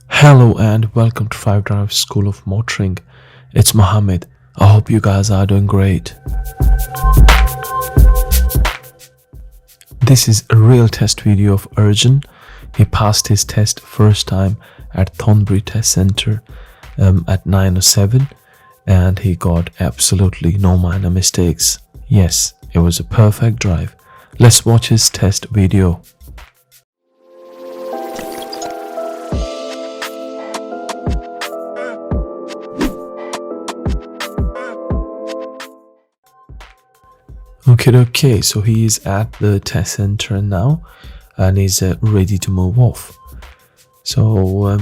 Hello and welcome to 5 Drive School of Motoring. It's Mohammed. I hope you guys are doing great. This is a real test video of Arjan. He passed his test first time at Thornbury Test Centre at 9:07 and he got absolutely no minor mistakes. Yes, it was a perfect drive. Let's watch his test video. Okay, so he is at the test center now and he's ready to move off. So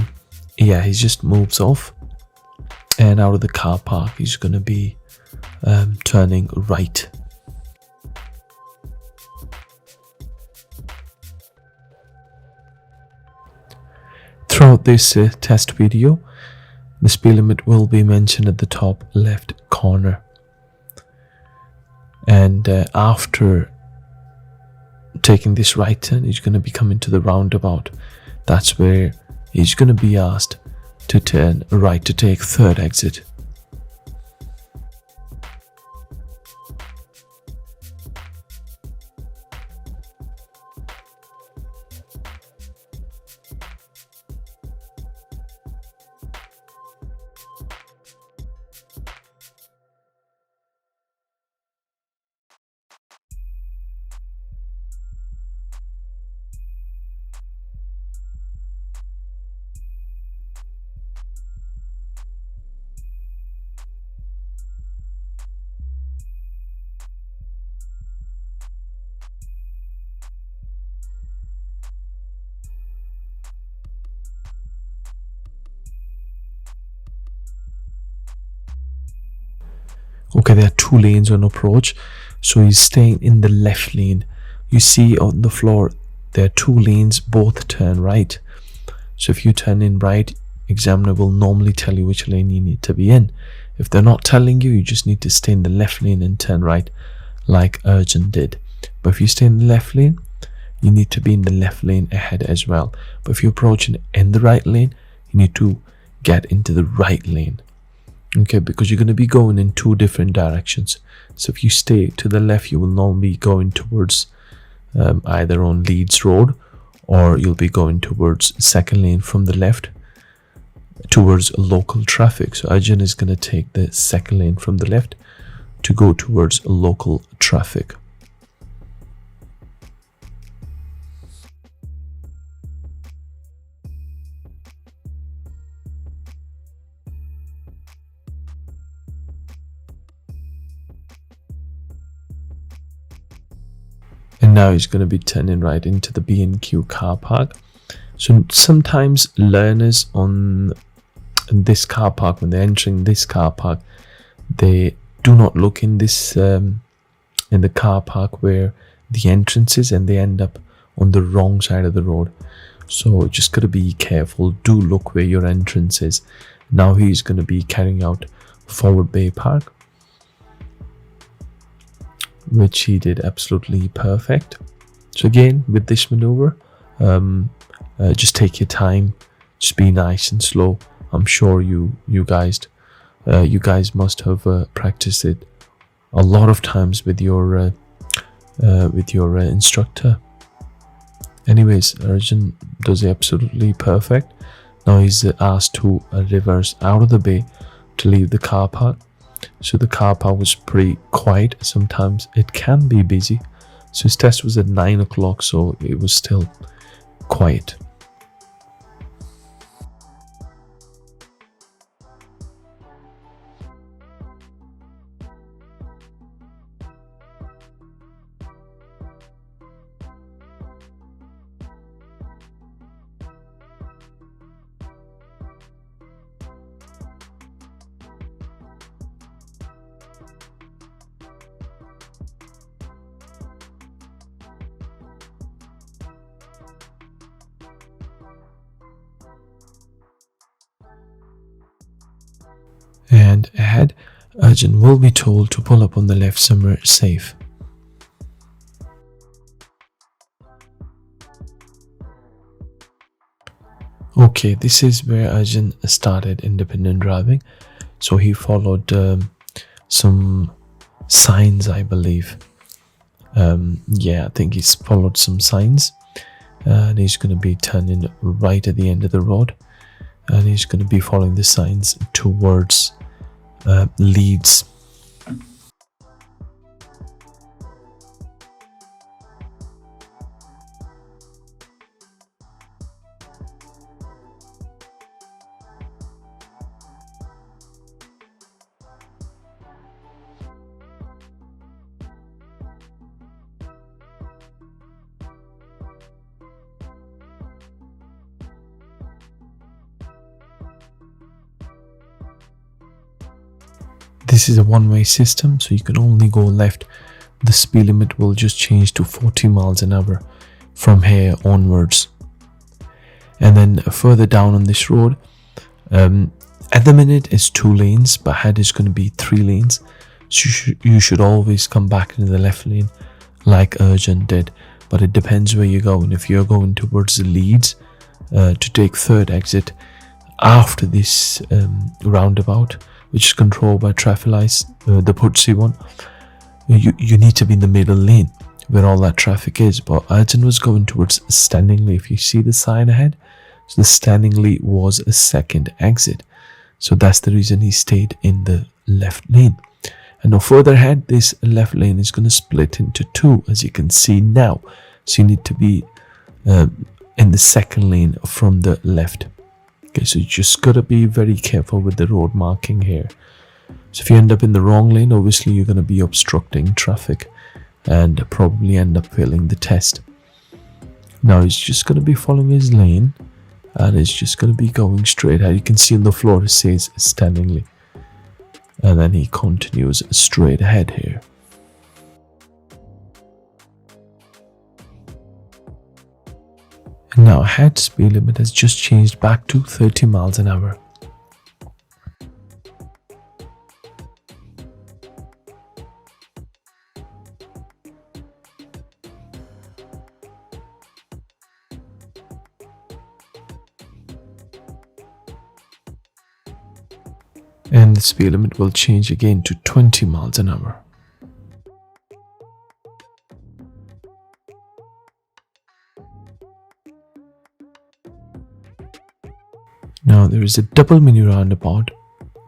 yeah, he just moves off and out of the car park he's gonna be turning right. Throughout this test video, the speed limit will be mentioned at the top left corner. And after taking this right turn, he's going to be coming to the roundabout. That's where he's going to be asked to turn right to take third exit. Okay, there are two lanes on approach, so he's staying in the left lane. You see on the floor there are two lanes, both turn right. So if you turn in right, examiner will normally tell you which lane you need to be in. If they're not telling you, you just need to stay in the left lane and turn right like Arjan did. But if you stay in the left lane, you need to be in the left lane ahead as well. But if you're approaching in the right lane, you need to get into the right lane. Okay, because you're going to be going in two different directions. So if you stay to the left, you will normally be going towards either on Leeds Road, or you'll be going towards second lane from the left towards local traffic. So Arjan is going to take the second lane from the left to go towards local traffic. And now he's going to be turning right into the B&Q car park. So sometimes learners on this car park, when they're entering this car park, they do not look in this in the car park where the entrance is, and they end up on the wrong side of the road. So just got to be careful. Do look where your entrance is. Now he's going to be carrying out forward bay park, which he did absolutely perfect. So again, with this maneuver, just take your time, just be nice and slow. I'm sure you guys must have practiced it a lot of times with your instructor. Anyways, Arjan does absolutely perfect. Now he's asked to reverse out of the bay to leave the car park. So the car park was pretty quiet. Sometimes it can be busy. So his test was at 9 o'clock, so it was still quiet. And ahead, Arjan will be told to pull up on the left somewhere safe. Okay. Okay, this is where Arjan started independent driving. So he followed some signs, I believe. Yeah, I think he's followed some signs, and he's going to be turning right at the end of the road, and he's going to be following the signs towards Leeds. This is a one-way system, so you can only go left. The speed limit will just change to 40 miles an hour from here onwards. And then further down on this road, at the minute it's 2 lanes, but ahead is going to be 3 lanes. So you should always come back into the left lane like Arjan did. But it depends where you go. And if you're going towards the Leeds to take third exit after this roundabout, which is controlled by traffic lights, the Pudsey one, you need to be in the middle lane where all that traffic is. But Arjan was going towards Standingly. If you see the sign ahead, so the Standingly was a second exit, so that's the reason he stayed in the left lane. And now further ahead, this left lane is going to split into 2, as you can see now. So you need to be in the second lane from the left. Okay, so you just got to be very careful with the road marking here. So if you end up in the wrong lane, obviously you're going to be obstructing traffic and probably end up failing the test. Now he's just going to be following his lane, and it's just going to be going straight ahead. You can see on the floor it says Standingly, and then he continues straight ahead here. And now ahead, speed limit has just changed back to 30 miles an hour. And the speed limit will change again to 20 miles an hour. Now there is a double mini roundabout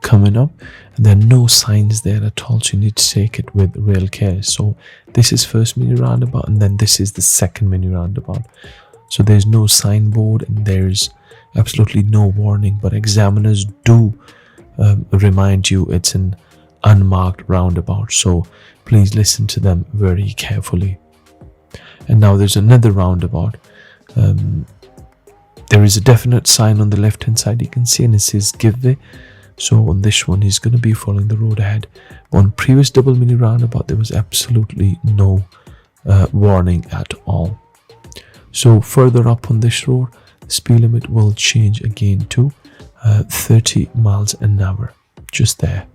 coming up, and there are no signs there at all, so you need to take it with real care. So this is first mini roundabout, and then this is the second mini roundabout. So there's no signboard and there's absolutely no warning, but examiners do remind you it's an unmarked roundabout, so please listen to them very carefully. And now there's another roundabout. There is a definite sign on the left hand side, you can see, and it says give way. So on this one he's going to be following the road ahead. On previous double mini roundabout there was absolutely no warning at all. So further up on this road, the speed limit will change again to 30 miles an hour, just there.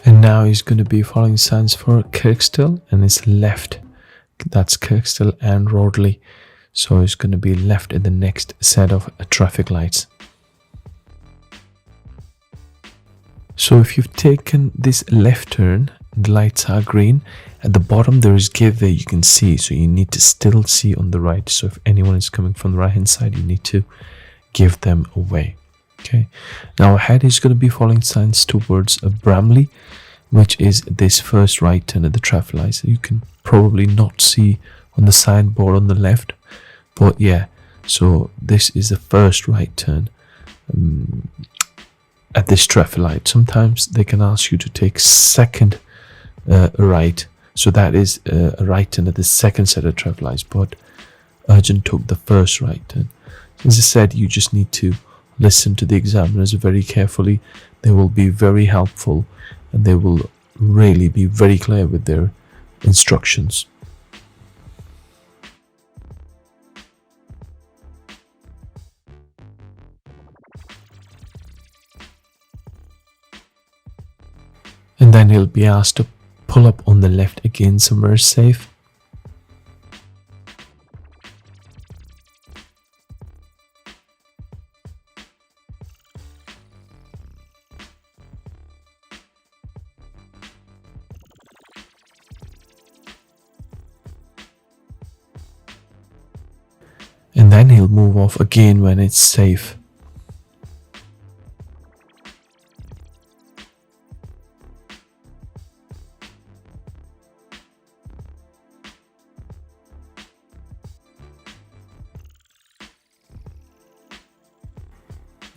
And now he's going to be following signs for Kirkstall, and it's left. That's Kirkstall and Rodley. So he's going to be left in the next set of traffic lights. So if you've taken this left turn, the lights are green. At the bottom there is give way, you can see. So you need to still see on the right. So if anyone is coming from the right hand side, you need to give them away. Okay, now ahead is going to be following signs towards Bramley, which is this first right turn at the traffic lights. You can probably not see on the signboard on the left, but yeah, so this is the first right turn at this traffic light. Sometimes they can ask you to take second right, so that is a right turn at the second set of traffic lights, but Arjan took the first right turn. As I said, you just need to listen to the examiners very carefully. They will be very helpful and they will really be very clear with their instructions. And then he'll be asked to pull up on the left again somewhere safe. And then he'll move off again when it's safe.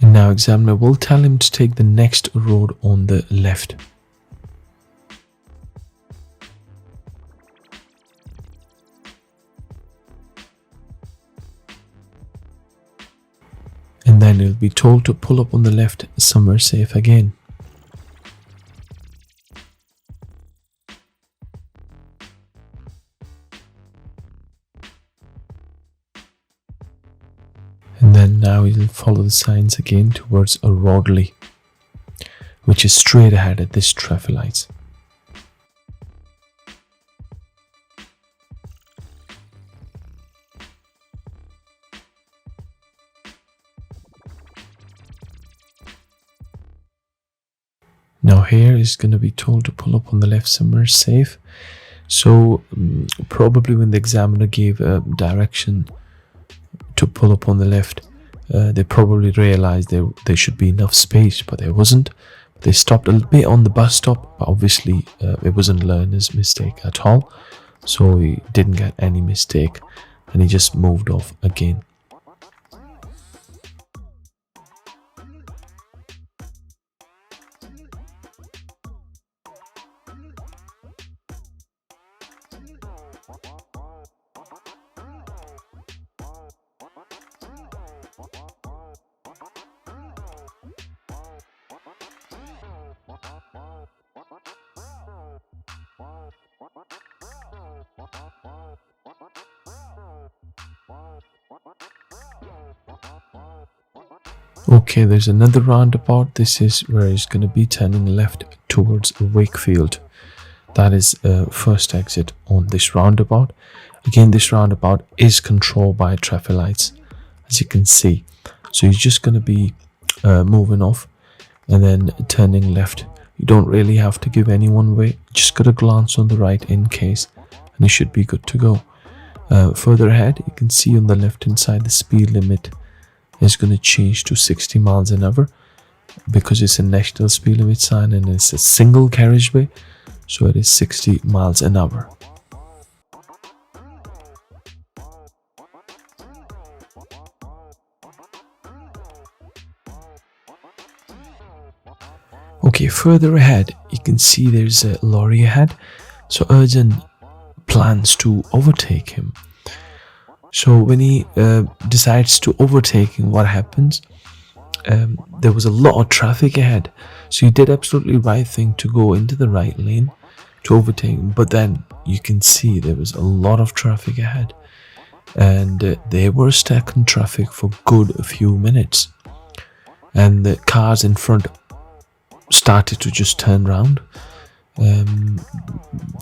And now examiner will tell him to take the next road on the left. And then he'll be told to pull up on the left somewhere safe again. And then now he'll follow the signs again towards a Rodley, which is straight ahead at this traffic lights. Now here is going to be told to pull up on the left somewhere safe. So probably when the examiner gave a direction to pull up on the left, they probably realized there should be enough space, but there wasn't. They stopped a little bit on the bus stop, but obviously it wasn't learner's mistake at all. So he didn't get any mistake and he just moved off again. Okay, there's another roundabout. This is where he's going to be turning left towards Wakefield. That is first exit on this roundabout. Again, this roundabout is controlled by traffic lights, as you can see. So he's just going to be moving off and then turning left. You don't really have to give anyone way. Just got to glance on the right in case, and you should be good to go. Further ahead, you can see on the left hand side the speed limit is going to change to 60 miles an hour because it's a national speed limit sign and it's a single carriageway, so it is 60 miles an hour. Okay, further ahead you can see there's a lorry ahead, so Arjan plans to overtake him. So when he decides to overtake him, what happens? There was a lot of traffic ahead, so he did absolutely right thing to go into the right lane to overtake him. But then you can see there was a lot of traffic ahead, and they were stuck in traffic for good a few minutes, and the cars in front started to just turn around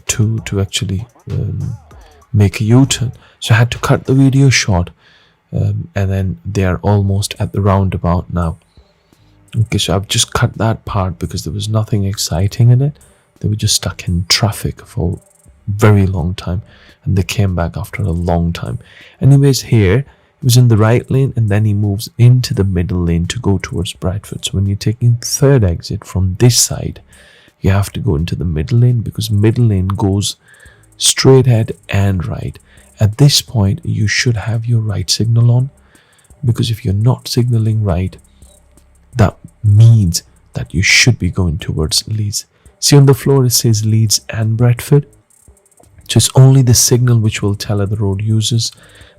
to actually make a U-turn. So I had to cut the video short, and then they are almost at the roundabout now. Okay, so I've just cut that part because there was nothing exciting in it. They were just stuck in traffic for a very long time, and they came back after a long time. Anyways, here he was in the right lane, and then he moves into the middle lane to go towards Bradford. So when you're taking third exit from this side, you have to go into the middle lane because middle lane goes straight ahead and right. At this point, you should have your right signal on, because if you're not signaling right, that means that you should be going towards Leeds. See on the floor it says Leeds and Bradford. So it's only the signal which will tell other road users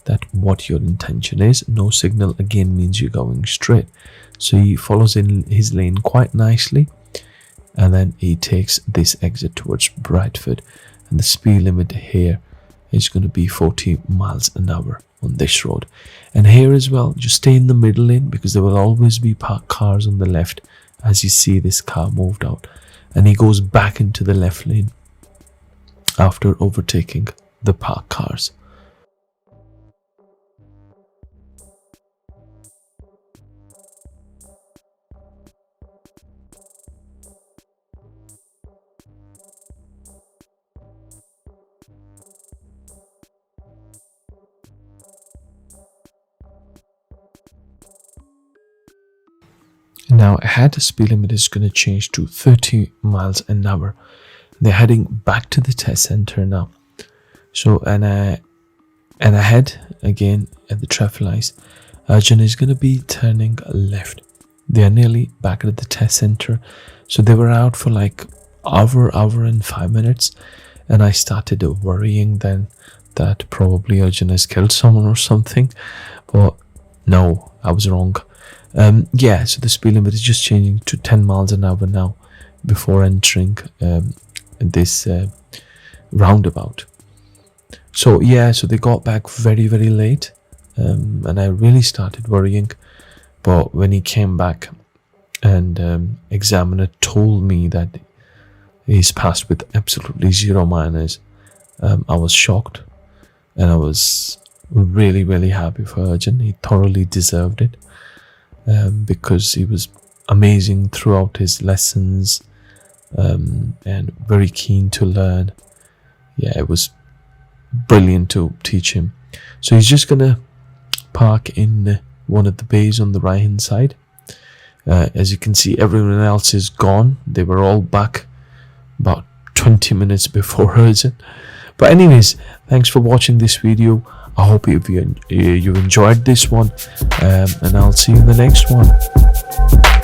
that what your intention is. No signal again means you're going straight. So he follows in his lane quite nicely, and then he takes this exit towards Bradford, and the speed limit here is going to be 40 miles an hour on this road. And here as well, just stay in the middle lane because there will always be parked cars on the left as you see this car moved out, and he goes back into the left lane after overtaking the parked cars. Now ahead, the speed limit is going to change to 30 miles an hour. They're heading back to the test center now. So and ahead again at the traffic lights, Arjan is going to be turning left. They are nearly back at the test center. So they were out for like hour and 5 minutes, and I started worrying then that probably Arjan has killed someone or something, but no, I was wrong. Yeah, so the speed limit is just changing to 10 miles an hour now before entering this roundabout. So yeah, so they got back very late, and I really started worrying. But when he came back and examiner told me that he's passed with absolutely 0 minors, I was shocked, and I was really happy for Arjan. He thoroughly deserved it. Because he was amazing throughout his lessons, and very keen to learn. Yeah, it was brilliant to teach him. So he's just gonna park in one of the bays on the right hand side. As you can see, everyone else is gone. They were all back about 20 minutes before Arjan. But anyways, thanks for watching this video. I hope you enjoyed this one, and I'll see you in the next one.